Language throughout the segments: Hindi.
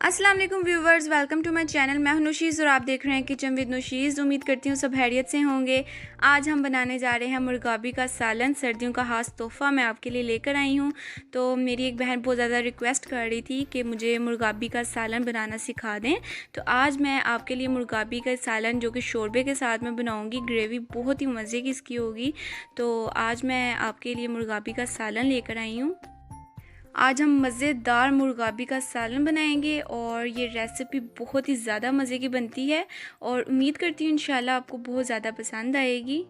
अस्सलाम वालेकुम viewers, welcome to my channel. मैं हूं नुशीज़ और आप देख रहे हैं किचन विद नुशीज़। उम्मीद करती हूँ सब खैरियत से होंगे। आज हम बनाने जा रहे हैं मुर्गाबी का सालन। सर्दियों का ख़ास तोहफ़ा मैं आपके लिए लेकर आई हूँ। तो मेरी एक बहन बहुत ज़्यादा रिक्वेस्ट कर रही थी कि मुझे मुर्गाबी का सालन बनाना सिखा दें। तो आज मैं आपके लिए मुर्गाबी का सालन जो कि शोरबे के साथ में बनाऊँगी, ग्रेवी बहुत ही मज़े की इसकी होगी। तो आज मैं आपके लिए मुर्गाबी का सालन लेकर आई हूँ। आज हम मज़ेदार मुर्गाबी का सालन बनाएंगे और ये रेसिपी बहुत ही ज़्यादा मज़े की बनती है और उम्मीद करती हूँ इंशाल्लाह आपको बहुत ज़्यादा पसंद आएगी।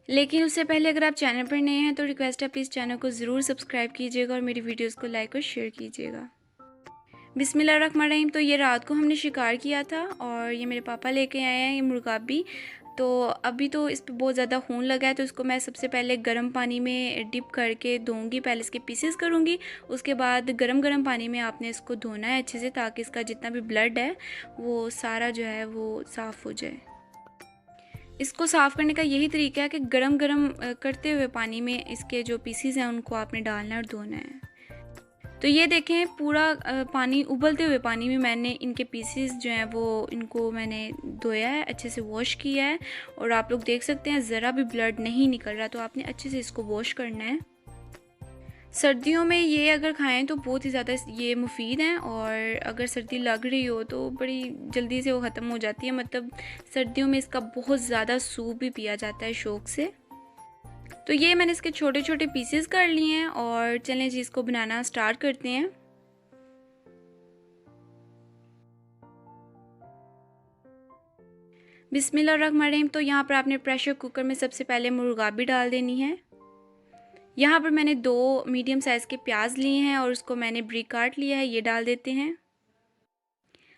लेकिन उससे पहले अगर आप चैनल पर नए हैं तो रिक्वेस्ट है प्लीज़ चैनल को ज़रूर सब्सक्राइब कीजिएगा और मेरी वीडियोज़ को लाइक और शेयर कीजिएगा। बिस्मिल्लाहिर्रहमानिर्रहीम। तो ये रात को हमने शिकार किया था और ये मेरे पापा लेके आए हैं ये मुर्गाबी। तो अभी तो इस पे बहुत ज़्यादा खून लगा है, तो इसको मैं सबसे पहले गर्म पानी में डिप करके धोऊंगी। पहले इसके पीसेस करूंगी, उसके बाद गरम पानी में आपने इसको धोना है अच्छे से, ताकि इसका जितना भी ब्लड है वो सारा जो है वो साफ़ हो जाए। इसको साफ़ करने का यही तरीका है कि गरम करते हुए पानी में इसके जो पीसेस हैं उनको आपने डालना है और धोना है। तो ये देखें, पूरा पानी उबलते हुए पानी में मैंने इनके पीसेस जो हैं वो इनको मैंने धोया है, अच्छे से वॉश किया है। और आप लोग देख सकते हैं ज़रा भी ब्लड नहीं निकल रहा, तो आपने अच्छे से इसको वॉश करना है। सर्दियों में ये अगर खाएं तो बहुत ही ज़्यादा ये मुफीद हैं, और अगर सर्दी लग रही हो तो बड़ी जल्दी से वो ख़त्म हो जाती है। मतलब सर्दियों में इसका बहुत ज़्यादा सूप भी पिया जाता है शौक़ से। तो ये मैंने इसके छोटे छोटे पीसेस कर लिए हैं और चलें जी इसको बनाना स्टार्ट करते हैं। बिस्मिल्लाहिर्रहमानिर्रहीम। तो यहाँ पर आपने प्रेशर कुकर में सबसे पहले मुर्गाबी डाल देनी है। यहाँ पर मैंने 2 मीडियम साइज़ के प्याज लिए हैं और उसको मैंने ब्रीक काट लिया है, ये डाल देते हैं।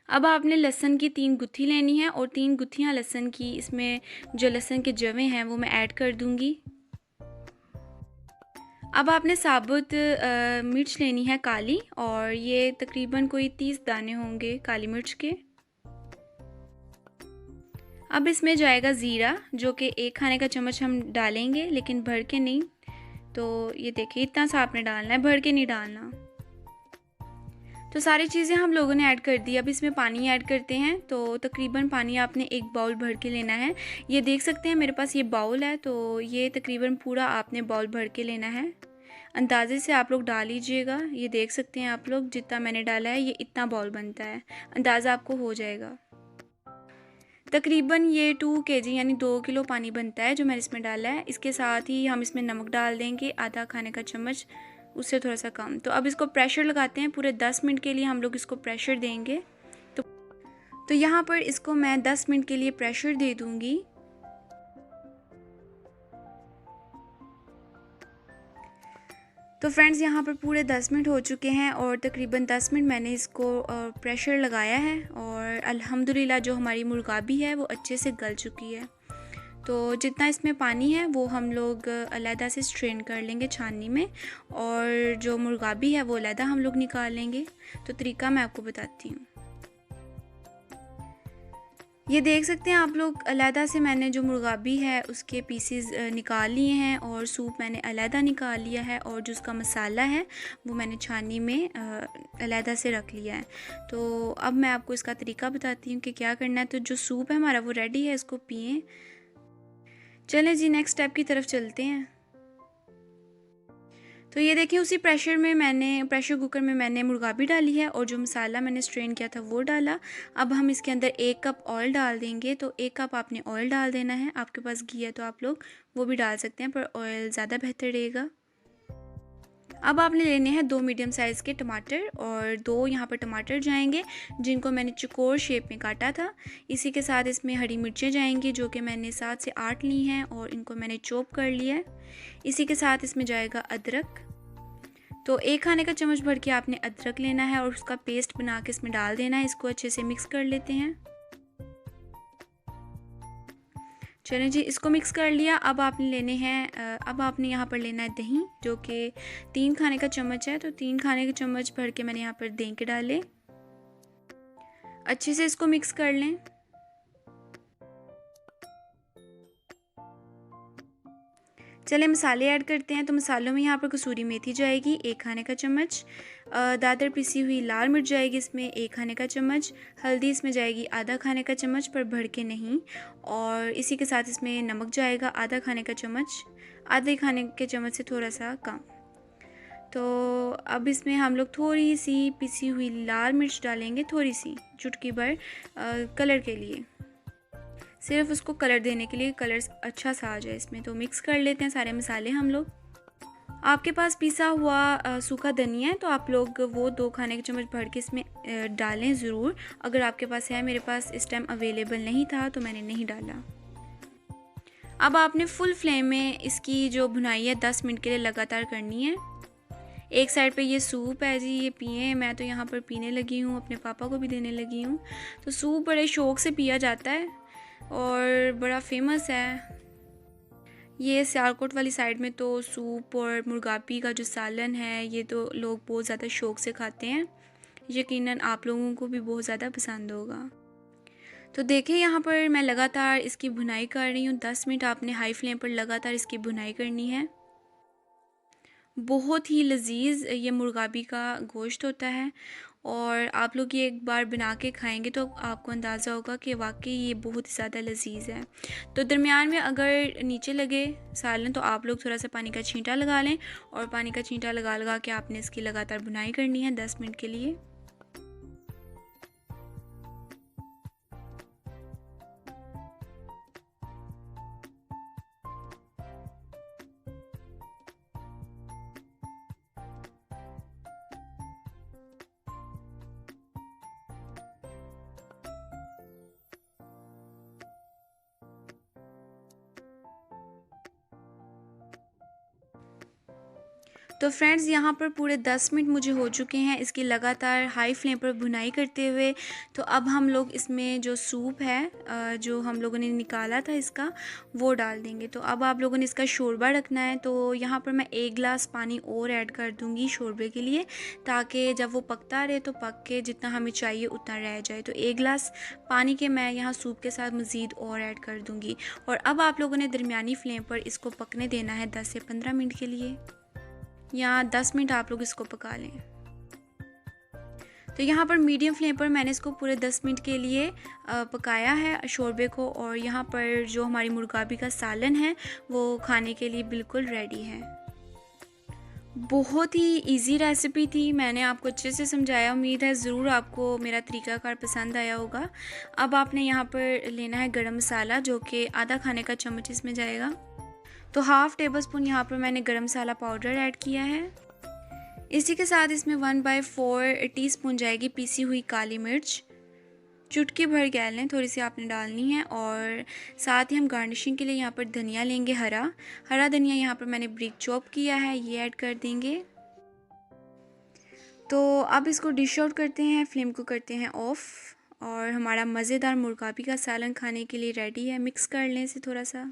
अब आपने लहसुन की 3 गुत्थी लेनी है और 3 गुत्थियाँ लहसुन की, इसमें जो लहसुन के जवे हैं वो मैं ऐड कर दूँगी। अब आपने साबुत मिर्च लेनी है काली, और ये तकरीबन कोई 30 दाने होंगे काली मिर्च के। अब इसमें जाएगा ज़ीरा, जो कि 1 खाने का चम्मच हम डालेंगे, लेकिन भर के नहीं। तो ये देखिए इतना सा आपने डालना है, भर के नहीं डालना। तो सारी चीज़ें हम लोगों ने ऐड कर दी। अब इसमें पानी ऐड करते हैं। तो तकरीबन पानी आपने 1 बाउल भर के लेना है। ये देख सकते हैं मेरे पास ये बाउल है, तो ये तकरीबन पूरा आपने बाउल भर के लेना है। अंदाज़े से आप लोग डाल लीजिएगा। ये देख सकते हैं आप लोग जितना मैंने डाला है ये इतना बाउल बनता है, अंदाज़ा आपको हो जाएगा। तकरीबन ये 2 kg यानी 2 किलो पानी बनता है जो मैंने इसमें डाला है। इसके साथ ही हम इसमें नमक डाल देंगे, आधा खाने का चम्मच, उससे थोड़ा सा कम। तो अब इसको प्रेशर लगाते हैं। पूरे 10 मिनट के लिए हम लोग इसको प्रेशर देंगे। तो यहाँ पर इसको मैं 10 मिनट के लिए प्रेशर दे दूँगी। तो फ्रेंड्स यहाँ पर पूरे 10 मिनट हो चुके हैं और तकरीबन 10 मिनट मैंने इसको प्रेशर लगाया है और अल्हम्दुलिल्लाह जो हमारी मुर्गाबी है वो अच्छे से गल चुकी है। तो जितना इसमें पानी है वो हम लोग अलहदा से स्ट्रेन कर लेंगे छाननी में, और जो मुर्गाबी है वो अलहदा हम लोग निकाल लेंगे। तो तरीका मैं आपको बताती हूँ। ये देख सकते हैं आप लोग, अलहदा से मैंने जो मुर्गाबी है उसके पीसेस निकाल लिए हैं और सूप मैंने अलहदा निकाल लिया है, और जो उसका मसाला है वो मैंने छाननी में अलहदा से रख लिया है। तो अब मैं आपको इसका तरीका बताती हूँ कि क्या करना है। तो जो सूप है हमारा वो रेडी है, इसको पिएं। चलें जी नेक्स्ट स्टेप की तरफ चलते हैं। तो ये देखिए उसी प्रेशर कुकर में मैंने मुर्गाबी डाली है और जो मसाला मैंने स्ट्रेन किया था वो डाला। अब हम इसके अंदर 1 कप ऑयल डाल देंगे। तो 1 कप आपने ऑयल डाल देना है। आपके पास घी है तो आप लोग वो भी डाल सकते हैं, पर ऑयल ज़्यादा बेहतर रहेगा। अब आपने लेने हैं 2 मीडियम साइज़ के टमाटर, और 2 यहाँ पर टमाटर जाएंगे जिनको मैंने चौकोर शेप में काटा था। इसी के साथ इसमें हरी मिर्चें जाएंगी जो कि मैंने 7 से 8 ली हैं और इनको मैंने चॉप कर लिया है। इसी के साथ इसमें जाएगा अदरक। तो 1 खाने का चम्मच भर के आपने अदरक लेना है और उसका पेस्ट बना के इसमें डाल देना है। इसको अच्छे से मिक्स कर लेते हैं। चलें जी, इसको मिक्स कर लिया। अब आपने लेने हैं अब आपने यहाँ पर लेना है दही, जो कि 3 खाने का चम्मच है। तो 3 खाने के चम्मच भर के मैंने यहाँ पर दही के डाले। अच्छे से इसको मिक्स कर लें। चले मसाले ऐड करते हैं। तो मसालों में यहाँ पर कसूरी मेथी जाएगी 1 खाने का चम्मच, दादर पिसी हुई लाल मिर्च जाएगी इसमें 1 खाने का चम्मच, हल्दी इसमें जाएगी आधा खाने का चम्मच पर भर के नहीं, और इसी के साथ इसमें नमक जाएगा आधा खाने का चम्मच, आधे खाने के चम्मच से थोड़ा सा कम। तो अब इसमें हम लोग थोड़ी सी पिसी हुई लाल मिर्च डालेंगे, थोड़ी सी चुटकी भर कलर के लिए, सिर्फ उसको कलर देने के लिए, कलर अच्छा सा आ जाए इसमें। तो मिक्स कर लेते हैं सारे मसाले हम लोग। आपके पास पिसा हुआ सूखा धनिया है तो आप लोग वो 2 खाने के चम्मच भर के इसमें डालें ज़रूर, अगर आपके पास है। मेरे पास इस टाइम अवेलेबल नहीं था तो मैंने नहीं डाला। अब आपने फुल फ्लेम में इसकी जो भुनाई है 10 मिनट के लिए लगातार करनी है। एक साइड पे ये सूप है जी, ये पिए, मैं तो यहाँ पर पीने लगी हूँ, अपने पापा को भी देने लगी हूँ। तो सूप बड़े शौक़ से पिया जाता है और बड़ा फेमस है। ये सियालकोट वाली साइड में तो सूप और मुर्गाबी का जो सालन है ये तो लोग बहुत ज़्यादा शौक़ से खाते हैं। यकीनन आप लोगों को भी बहुत ज़्यादा पसंद होगा। तो देखिए यहाँ पर मैं लगातार इसकी भुनाई कर रही हूँ। 10 मिनट आपने हाई फ्लेम पर लगातार इसकी भुनाई करनी है। बहुत ही लजीज ये मुर्गाबी का गोश्त होता है और आप लोग ये एक बार बना के खाएंगे तो आपको अंदाज़ा होगा कि वाकई ये बहुत ही ज़्यादा लजीज है। तो दरमियान में अगर नीचे लगे सालन तो आप लोग थोड़ा सा पानी का छींटा लगा लें, और पानी का छींटा लगा लगा के आपने इसकी लगातार भुनाई करनी है 10 मिनट के लिए। तो फ्रेंड्स यहाँ पर पूरे 10 मिनट मुझे हो चुके हैं इसकी लगातार हाई फ्लेम पर भुनाई करते हुए। तो अब हम लोग इसमें जो सूप है जो हम लोगों ने निकाला था इसका, वो डाल देंगे। तो अब आप लोगों ने इसका शोरबा रखना है। तो यहाँ पर मैं 1 गिलास पानी और ऐड कर दूँगी शोरबे के लिए, ताकि जब वो पकता रहे तो पक के जितना हमें चाहिए उतना रह जाए। तो 1 गिलास पानी के मैं यहाँ सूप के साथ मज़ीद और ऐड कर दूँगी। और अब आप लोगों ने दरमियानी फ्लेम पर इसको पकने देना है 10 से 15 मिनट के लिए, या 10 मिनट आप लोग इसको पका लें। तो यहाँ पर मीडियम फ्लेम पर मैंने इसको पूरे 10 मिनट के लिए पकाया है शोरबे को, और यहाँ पर जो हमारी मुर्गाबी का सालन है वो खाने के लिए बिल्कुल रेडी है। बहुत ही इजी रेसिपी थी, मैंने आपको अच्छे से समझाया। उम्मीद है ज़रूर आपको मेरा तरीक़ाकार पसंद आया होगा। अब आपने यहाँ पर लेना है गरम मसाला, जो कि आधा खाने का चम्मच इसमें जाएगा। तो हाफ़ टेबल स्पून यहाँ पर मैंने गरम मसाला पाउडर ऐड किया है। इसी के साथ इसमें 1/4 टीस्पून जाएगी पिसी हुई काली मिर्च, चुटकी भर कह लें, थोड़ी सी आपने डालनी है। और साथ ही हम गार्निशिंग के लिए यहाँ पर धनिया लेंगे, हरा धनिया यहाँ पर मैंने ब्रिक चॉप किया है, ये ऐड कर देंगे। तो अब इसको डिश आउट करते हैं, फ्लेम को करते हैं ऑफ़, और हमारा मज़ेदार मुर्गाबी का सालन खाने के लिए रेडी है। मिक्स कर लें इसे थोड़ा सा।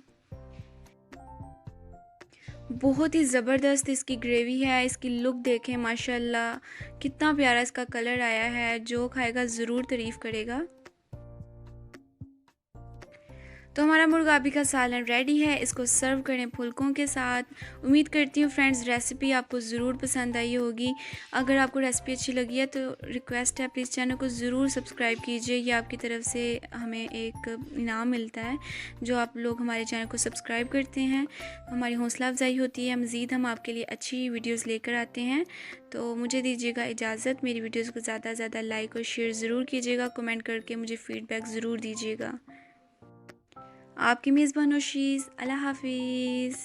बहुत ही ज़बरदस्त इसकी ग्रेवी है, इसकी लुक देखें माशाल्लाह, कितना प्यारा इसका कलर आया है। जो खाएगा ज़रूर तारीफ़ करेगा। तो हमारा मुर्गाबी का सालन रेडी है, इसको सर्व करें फुल्कों के साथ। उम्मीद करती हूँ फ्रेंड्स रेसिपी आपको ज़रूर पसंद आई होगी। अगर आपको रेसिपी अच्छी लगी है तो रिक्वेस्ट है प्लीज़ चैनल को ज़रूर सब्सक्राइब कीजिए। ये आपकी तरफ से हमें एक इनाम मिलता है, जो आप लोग हमारे चैनल को सब्सक्राइब करते हैं, हमारी हौसला अफजाई होती है। मज़ीद हम आपके लिए अच्छी वीडियोज़ लेकर आते हैं। तो मुझे दीजिएगा इजाज़त, मेरी वीडियोज़ को ज़्यादा से ज़्यादा लाइक और शेयर ज़रूर कीजिएगा, कमेंट करके मुझे फ़ीडबैक ज़रूर दीजिएगा। आपकी मेज़बान नौशीज़, अल्लाह हाफ़िज़।